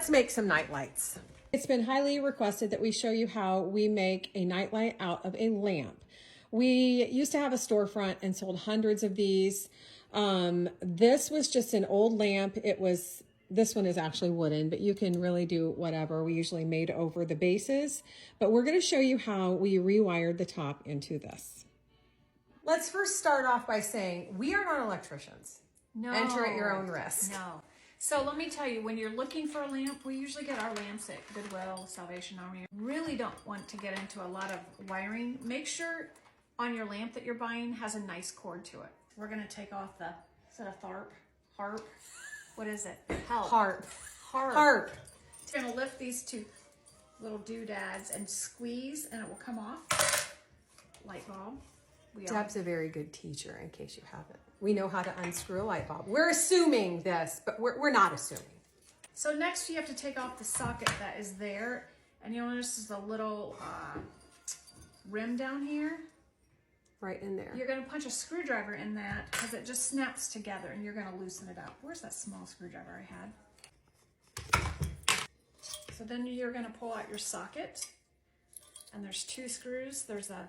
Let's make some night lights. It's been highly requested that we show you how we make a night light out of a lamp. We used to have a storefront and sold hundreds of these. This was just an old lamp. This one is actually wooden, but you can really do whatever. We usually made over the bases, but we're going to show you how we rewired the top into this. Let's first start off by saying we are not electricians. No. Enter at your own risk. No. So let me tell you, when you're looking for a lamp, we usually get our lamps at Goodwill, Salvation Army. Really don't want to get into a lot of wiring. Make sure on your lamp that you're buying has a nice cord to it. We're going to take off the, is it a harp? What is it? Harp. We're going to lift these two little doodads and squeeze, and it will come off. Light bulb. Deb's a very good teacher, in case you haven't. We know how to unscrew a light bulb. We're assuming this, but we're not assuming. So next you have to take off the socket that is there, and you'll notice there's a little rim down here. Right in there. You're going to punch a screwdriver in that because it just snaps together, and you're going to loosen it up. Where's that small screwdriver I had? So then you're going to pull out your socket, and there's two screws. There's a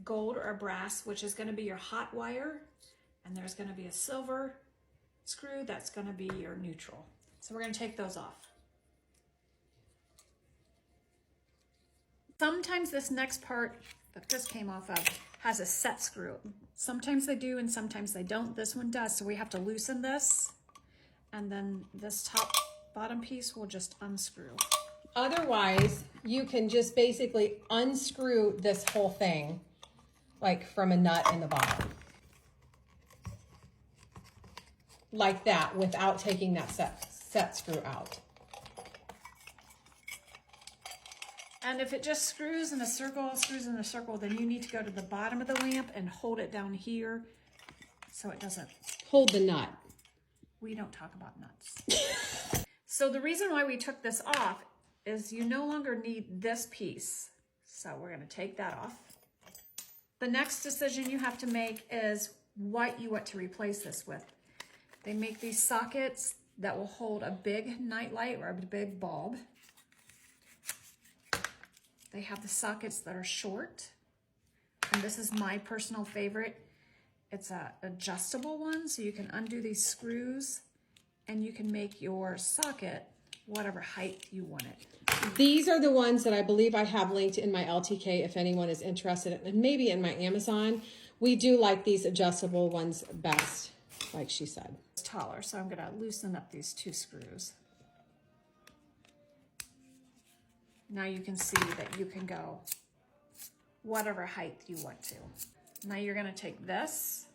gold or a brass, which is going to be your hot wire, and there's going to be a silver screw that's going to be your neutral. So we're going to take those off. Sometimes this next part that this came off of has a set screw. Sometimes they do and sometimes they don't. This one does, so we have to loosen this, and then this bottom piece will just unscrew. Otherwise, you can just basically unscrew this whole thing like from a nut in the bottom. Like that, without taking that set screw out. And if it just screws in a circle, then you need to go to the bottom of the lamp and hold it down here so it doesn't hold the nut. We don't talk about nuts. So the reason why we took this off is you no longer need this piece. So we're going to take that off. The next decision you have to make is what you want to replace this with. They make these sockets that will hold a big night light or a big bulb. They have the sockets that are short, and this is my personal favorite. It's an adjustable one, so you can undo these screws and you can make your socket whatever height you want it. These are the ones that I believe I have linked in my LTK if anyone is interested, and maybe in my Amazon. We do like these adjustable ones best, like she said. It's taller, so I'm gonna loosen up these two screws. Now you can see that you can go whatever height you want to. Now you're gonna take this.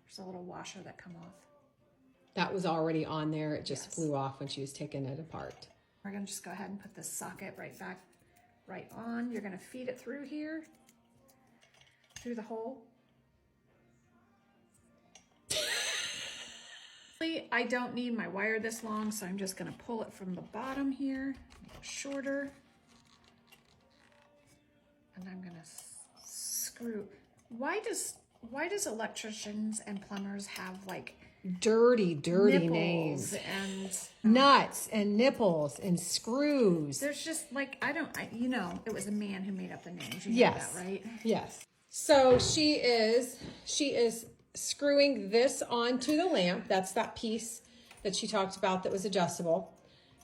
There's a little washer that come off. That was already on there. It just flew off when she was taking it apart. We're gonna just go ahead and put this socket right on. You're gonna feed it through here, through the hole. I don't need my wire this long, so I'm just gonna pull it from the bottom here, shorter. And I'm gonna screw. Why does electricians and plumbers have like dirty names and nuts and nipples and screws? There's just like, you know, it was a man who made up the names. You yes. know that, right? Yes. So she is screwing this onto the lamp. That's that piece that she talked about that was adjustable.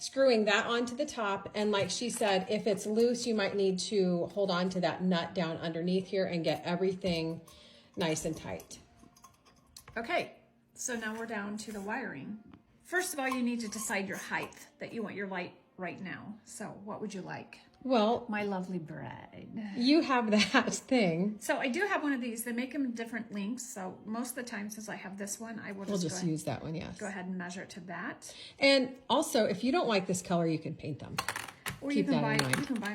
Screwing that onto the top, and like she said, if it's loose, you might need to hold on to that nut down underneath here and get everything nice and tight. Okay, so now we're down to the wiring. First of all, you need to decide your height that you want your light right now. So what would you like? Well, my lovely bride, you have that thing. So I do have one of these. They make them in different lengths. So most of the time, since I have this one, I will just use that one. Yes. Go ahead and measure it to that. And also, if you don't like this color, you can paint them. Or you can buy them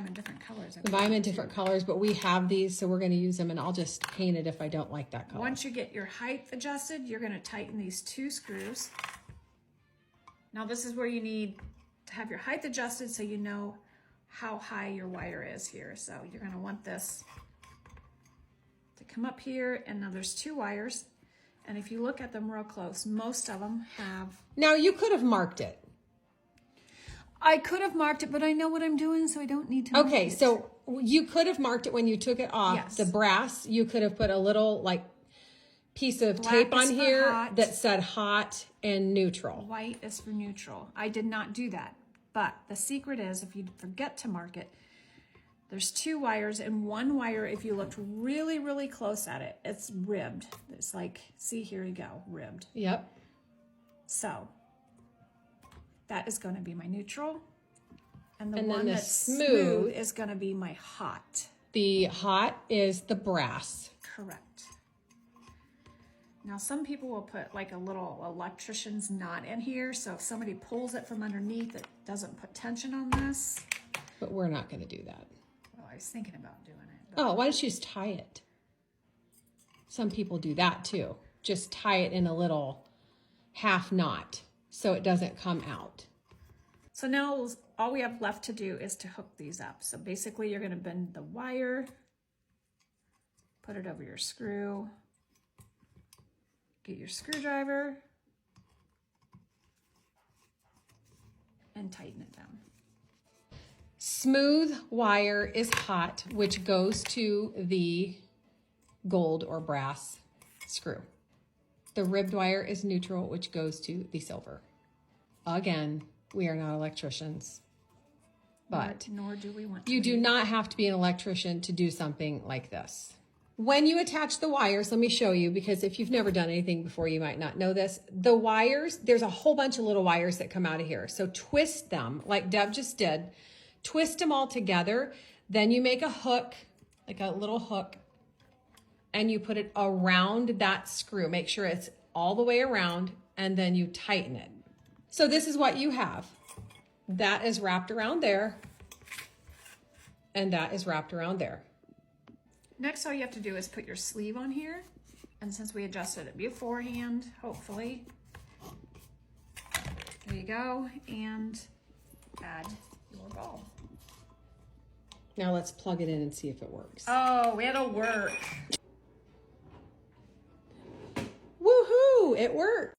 in different colors. Buy them in different colors, but we have these, so we're going to use them, and I'll just paint it if I don't like that color. Once you get your height adjusted, you're going to tighten these two screws. Now this is where you need to have your height adjusted so you know how high your wire is here. So you're going to want this to come up here, and now there's two wires, and if you look at them real close, most of them have. Now you could have marked it. I could have marked it, but I know what I'm doing, so I don't need to mark Okay, it. so you could have marked it when you took it off. Yes. The brass, you could have put a little like piece of Black tape is on for here hot. that said hot and neutral. White is for neutral. I did not do that. But the secret is, if you forget to mark it, there's 2 wires, and one wire, if you looked really, really close at it, it's ribbed. It's like, see, here you go, ribbed. Yep. So that is going to be my neutral. And the And then one the that's smooth smooth is going to be my hot. The hot is the brass. Correct. Now, some people will put like a little electrician's knot in here, so if somebody pulls it from underneath, it doesn't put tension on this. But we're not going to do that. Well, I was thinking about doing it. But Oh, why don't you just tie it? Some people do that too. Just tie it in a little half knot so it doesn't come out. so now all we have left to do is to hook these up. So basically you're going to bend the wire, put it over your screw, get your screwdriver, and tighten it down. Smooth wire is hot, which goes to the gold or brass screw. The ribbed wire is neutral, which goes to the silver. Again, we are not electricians, but Nor do we want to. you do not have to be an electrician to do something like this. When you attach the wires, let me show you, because if you've never done anything before, you might not know this. The wires, there's a whole bunch of little wires that come out of here. So twist them like Deb just did. Twist them all together. Then you make a hook, like a little hook, and you put it around that screw. Make sure it's all the way around, and then you tighten it. So this is what you have. That is wrapped around there, and that is wrapped around there. Next, all you have to do is put your sleeve on here. And since we adjusted it beforehand, hopefully, there you go. And add your ball. Now let's plug it in and see if it works. Oh, it'll work. Woohoo! It worked.